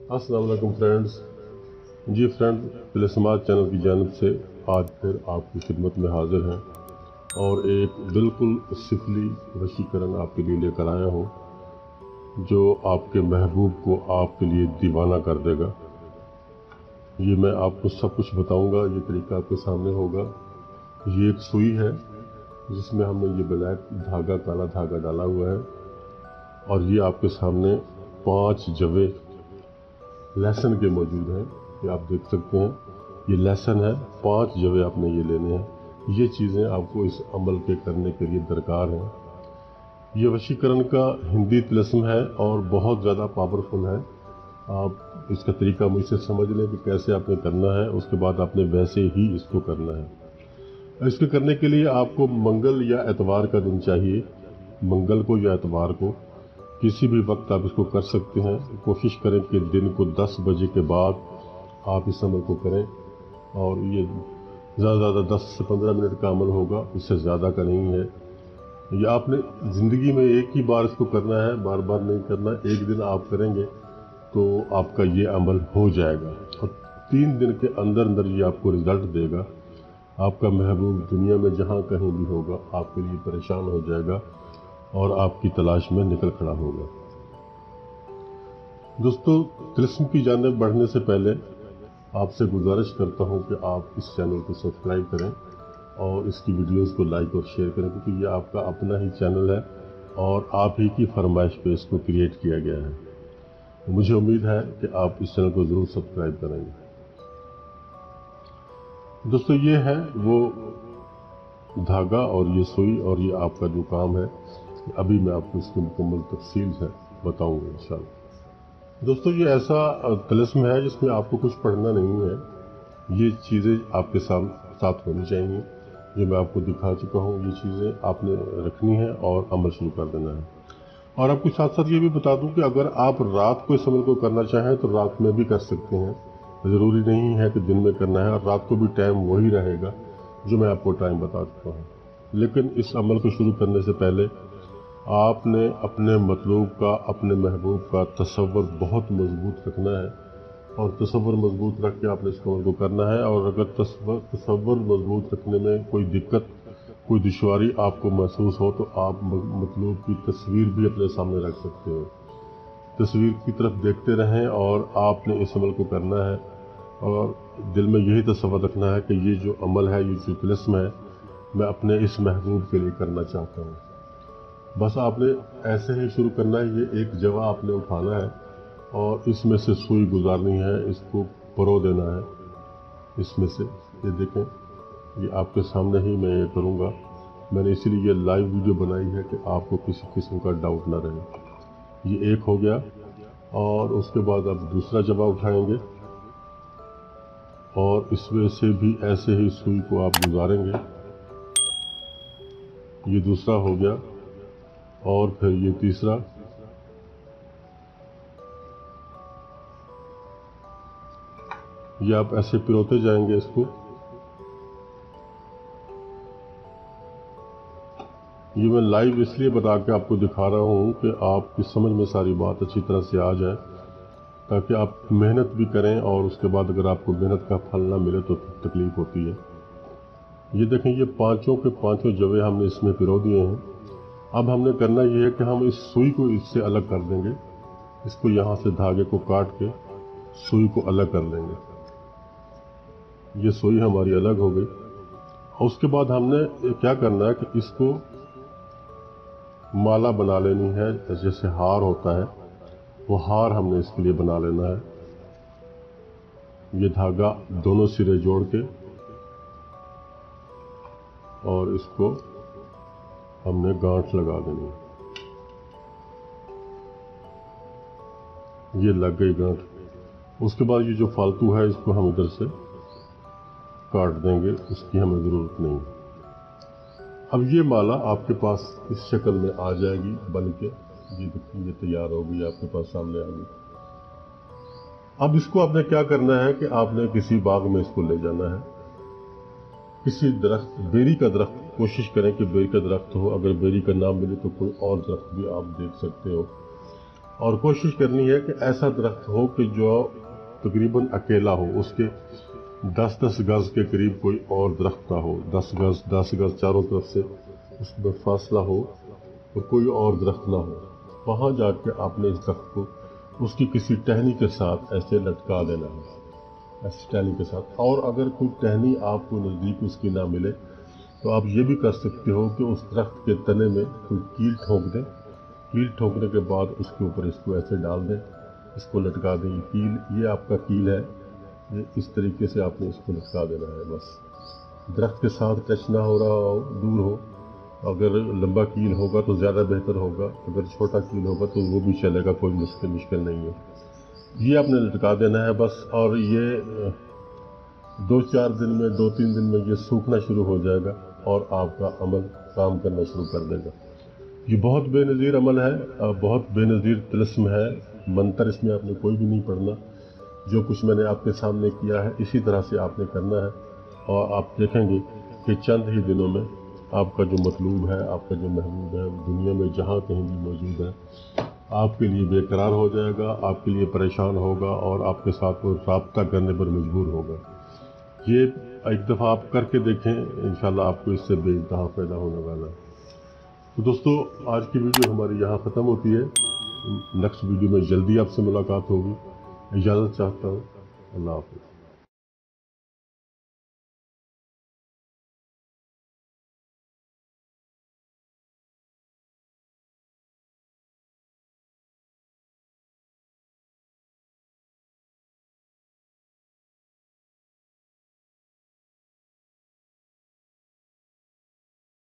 अस्सलाम वालेकुम फ्रेंड्स। जी friend, तिलस्मात channel की जानिब से आज फिर आपकी खिदमत में हाजिर हैं और एक बिल्कुल सिफली वशीकरण आपके लिए लेकर आया हूँ जो आपके महबूब को आपके लिए दीवाना कर देगा। ये मैं आपको सब कुछ बताऊंगा, ये तरीका आपके सामने होगा। ये एक सुई है जिसमें हमने ये ब्लैक धागा, काला धागा डाला हुआ है और ये आपके सामने 5 जवे लहसुन के मौजूद हैं। ये आप देख सकते हैं, ये लहसुन है। 5 जवे आपने ये लेने हैं। ये चीज़ें आपको इस अमल के करने के लिए दरकार हैं। ये वशीकरण का हिंदी तिलस्म है और बहुत ज़्यादा पावरफुल है। आप इसका तरीका मुझसे समझ लें कि कैसे आपने करना है, उसके बाद आपने वैसे ही इसको करना है। इसको करने के लिए आपको मंगल या एतवार का दिन चाहिए। मंगल को या एतवार को किसी भी वक्त आप इसको कर सकते हैं। कोशिश करें कि दिन को 10 बजे के बाद आप इस अमल को करें और ये ज़्यादा से ज़्यादा 10 से 15 मिनट का अमल होगा, इससे ज़्यादा का नहीं है। ये आपने ज़िंदगी में एक ही बार इसको करना है, बार बार नहीं करना। एक दिन आप करेंगे तो आपका ये अमल हो जाएगा और 3 दिन के अंदर अंदर ये आपको रिज़ल्ट देगा। आपका महबूब दुनिया में जहाँ कहीं भी होगा आपके लिए परेशान हो जाएगा और आपकी तलाश में निकल खड़ा होगा। दोस्तों, तिलस्म की जानिब बढ़ने से पहले आपसे गुजारिश करता हूं कि आप इस चैनल को सब्सक्राइब करें और इसकी वीडियोस को लाइक और शेयर करें, क्योंकि ये आपका अपना ही चैनल है और आप ही की फरमाइश पे इसको क्रिएट किया गया है। मुझे उम्मीद है कि आप इस चैनल को ज़रूर सब्सक्राइब करेंगे। दोस्तों, ये है वो धागा और ये सुई और ये आपका जो काम है, अभी मैं आपको इसकी मुकम्मल तफसील है बताऊंगा इंशाल्लाह। दोस्तों, ये ऐसा तिलस्म है जिसमें आपको कुछ पढ़ना नहीं है। ये चीज़ें आपके साथ होनी चाहिए जो मैं आपको दिखा चुका हूँ। ये चीज़ें आपने रखनी है और अमल शुरू कर देना है। और आपको साथ साथ ये भी बता दूं कि अगर आप रात को इस अमल को करना चाहें तो रात में भी कर सकते हैं। ज़रूरी नहीं है कि दिन में करना है, और रात को भी टाइम वही रहेगा जो मैं आपको टाइम बता चुका हूँ। लेकिन इस अमल को शुरू करने से पहले आपने अपने मतलूब का, अपने महबूब का तसव्वुर बहुत मजबूत रखना है और तसव्वुर मजबूत रख के आपने इस अमल को करना है। और अगर तसव्वुर मजबूत रखने में कोई दिक्कत, कोई दुश्वारी आपको महसूस हो तो आप मतलूब की तस्वीर भी अपने सामने रख सकते हो। तस्वीर की तरफ देखते रहें और आपने इस अमल को करना है और दिल में यही तसव्वुर रखना है कि ये जो अमल है, ये जो तिलस्म है, मैं अपने इस महबूब के लिए करना चाहता हूँ। बस आपने ऐसे ही शुरू करना है। ये एक जवा आपने उठाना है और इसमें से सुई गुजारनी है, इसको परो देना है इसमें से। ये देखें, ये आपके सामने ही मैं ये करूँगा। मैंने इसीलिए ये लाइव वीडियो बनाई है कि आपको किसी किस्म का डाउट ना रहे। ये एक हो गया और उसके बाद आप दूसरा जवा उठाएंगे और इसमें से भी ऐसे ही सुई को आप गुजारेंगे। ये दूसरा हो गया और फिर ये तीसरा। ये आप ऐसे पिरोते जाएंगे इसको। ये मैं लाइव इसलिए बता के आपको दिखा रहा हूँ कि आपकी समझ में सारी बात अच्छी तरह से आ जाए, ताकि आप मेहनत भी करें और उसके बाद अगर आपको मेहनत का फल ना मिले तो तकलीफ होती है। ये देखें, ये पांचों के पांचों जवे हमने इसमें पिरो दिए हैं। अब हमने करना ये है कि हम इस सुई को इससे अलग कर देंगे। इसको यहाँ से धागे को काट के सुई को अलग कर लेंगे। ये सुई हमारी अलग हो गई। और उसके बाद हमने क्या करना है कि इसको माला बना लेनी है। जैसे हार होता है, वो हार हमने इसके लिए बना लेना है। ये धागा दोनों सिरे जोड़ के और इसको हमने गांठ लगा देनी है। ये लग गई गांठ। उसके बाद ये जो फालतू है इसको हम इधर से काट देंगे, उसकी हमें ज़रूरत नहीं। अब ये माला आपके पास इस शक्ल में आ जाएगी बन के। ये तैयार हो गई, आपके पास सामने आ गई। अब इसको आपने क्या करना है कि आपने किसी बाग में इसको ले जाना है। किसी दरख्त, बेरी का दरख्त, कोशिश करें कि बेरी का दरख्त हो। अगर बेरी का ना मिले तो कोई और दरख्त भी आप देख सकते हो। और कोशिश करनी है कि ऐसा दरख्त हो कि जो तकरीबन अकेला हो, उसके 10-10 गज के करीब कोई और दरख्त ना हो, 10 गज चारों तरफ से उसमें फासला हो और कोई और दरख्त ना हो। वहाँ जाके आपने इस दरख्त को उसकी किसी टहनी के साथ ऐसे लटका देना है, ऐसी टहनी के साथ। और अगर कोई टहनी आपको नज़दीक उसकी ना मिले तो आप ये भी कर सकते हो कि उस दरख्त के तने में कोई कील ठोक दें। कील ठोकने के बाद उसके ऊपर इसको ऐसे डाल दें, इसको लटका दें। कील, ये आपका कील है, ये इस तरीके से आपने इसको लटका देना है। बस दरख्त के साथ टच ना हो रहा हो, दूर हो। अगर लंबा कील होगा तो ज़्यादा बेहतर होगा, अगर छोटा कील होगा तो वो भी चलेगा, कोई मुश्किल नहीं है। ये आपने लटका देना है बस। और ये 2-4 दिन में, 2-3 दिन में ये सूखना शुरू हो जाएगा और आपका अमल काम करना शुरू कर देगा। ये बहुत बेनज़ीर अमल है, बहुत बेनज़ीर तिलिस्म है। मंत्र इसमें आपने कोई भी नहीं पढ़ना। जो कुछ मैंने आपके सामने किया है इसी तरह से आपने करना है, और आप देखेंगे कि चंद ही दिनों में आपका जो मतलूब है, आपका जो महबूब है, दुनिया में जहाँ कहीं भी मौजूद है, आपके लिए बेकरार हो जाएगा, आपके लिए परेशान होगा और आपके साथ वो रब्ता करने पर मजबूर होगा। ये एक दफ़ा आप करके देखें, इंशाल्लाह आपको इससे बेइंतहा फ़ायदा होने वाला है। तो दोस्तों, आज की वीडियो हमारी यहाँ ख़त्म होती है। नेक्स्ट वीडियो में जल्दी आपसे मुलाकात होगी। इजाज़त चाहता हूँ। अल्लाह हाफ़िज़।